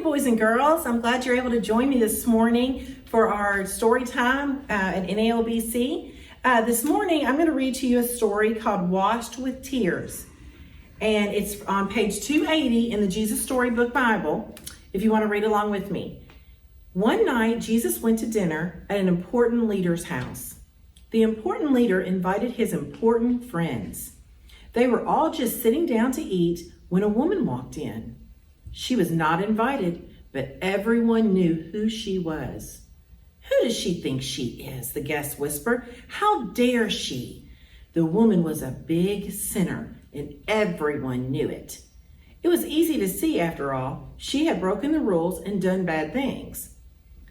morning, boys and girls. I'm glad you're able to join me this morning for our story time at NAOBC. This morning, I'm going to read to you a story called Washed with Tears. And it's on page 280 in the Jesus Storybook Bible, if you want to read along with me. One night, Jesus went to dinner at an important leader's house. The important leader invited his important friends. They were all just sitting down to eat when a woman walked in. She was not invited, but everyone knew who she was. "Who does she think she is?" the guests whispered. "How dare she?" The woman was a big sinner, and everyone knew it. It was easy to see, after all. She had broken the rules and done bad things.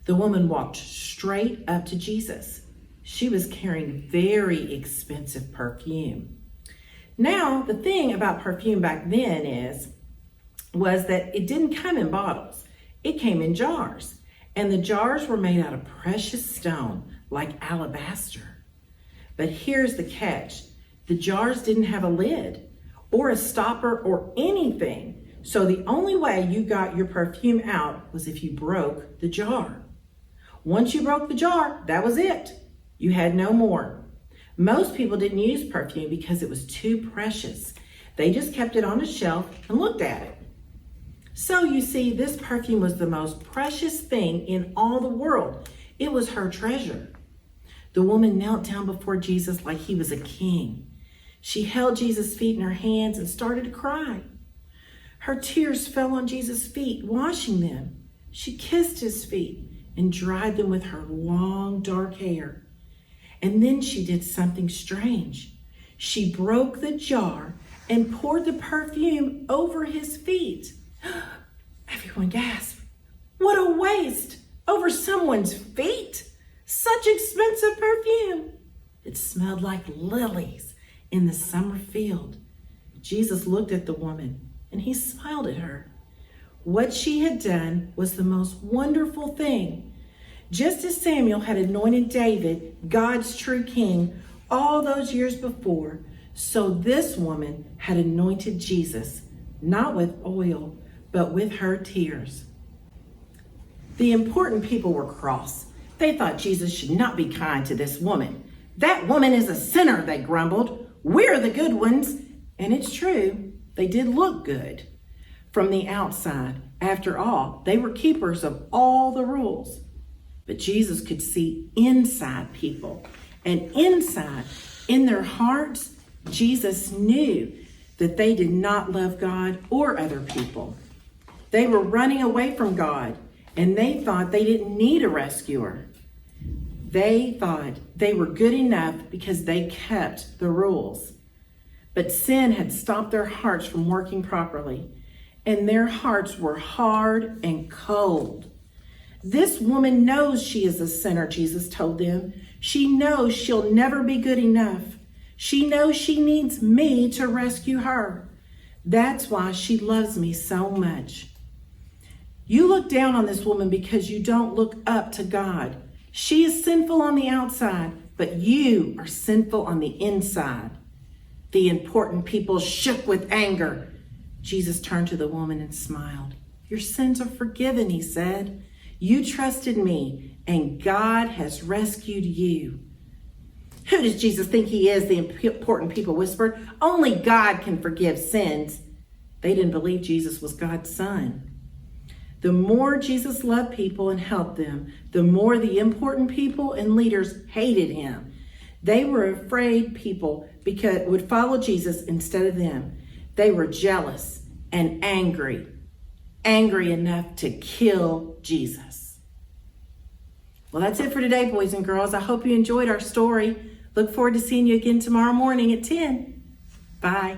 The woman walked straight up to Jesus. She was carrying very expensive perfume. Now, the thing about perfume back then was that it didn't come in bottles. It came in jars, and the jars were made out of precious stone, like alabaster. But here's the catch. The jars didn't have a lid or a stopper or anything, so the only way you got your perfume out was if you broke the jar. Once you broke the jar, that was it. You had no more. Most people didn't use perfume because it was too precious. They just kept it on a shelf and looked at it. So you see, this perfume was the most precious thing in all the world. It was her treasure. The woman knelt down before Jesus like he was a king. She held Jesus' feet in her hands and started to cry. Her tears fell on Jesus' feet, washing them. She kissed his feet and dried them with her long, dark hair. And then she did something strange. She broke the jar and poured the perfume over his feet. Everyone gasped. What a waste! Over someone's feet? Such expensive perfume! It smelled like lilies in the summer field. Jesus looked at the woman and he smiled at her. What she had done was the most wonderful thing. Just as Samuel had anointed David, God's true king, all those years before, so this woman had anointed Jesus, not with oil, but with her tears. The important people were cross. They thought Jesus should not be kind to this woman. "That woman is a sinner," they grumbled. "We're the good ones." And it's true, they did look good from the outside. After all, they were keepers of all the rules. But Jesus could see inside people. And inside, in their hearts, Jesus knew that they did not love God or other people. They were running away from God, and they thought they didn't need a rescuer. They thought they were good enough because they kept the rules. But sin had stopped their hearts from working properly, and their hearts were hard and cold. "This woman knows she is a sinner," Jesus told them. "She knows she'll never be good enough. She knows she needs me to rescue her. That's why she loves me so much." You look down on this woman because you don't look up to God. She is sinful on the outside, but you are sinful on the inside. The important people shook with anger. Jesus turned to the woman and smiled. "Your sins are forgiven," he said. "You trusted me, and God has rescued you." "Who does Jesus think he is?" the important people whispered. "Only God can forgive sins." They didn't believe Jesus was God's son. The more Jesus loved people and helped them, the more the important people and leaders hated him. They were afraid people would follow Jesus instead of them. They were jealous and angry enough to kill Jesus. Well, that's it for today, boys and girls. I hope you enjoyed our story. Look forward to seeing you again tomorrow morning at 10. Bye.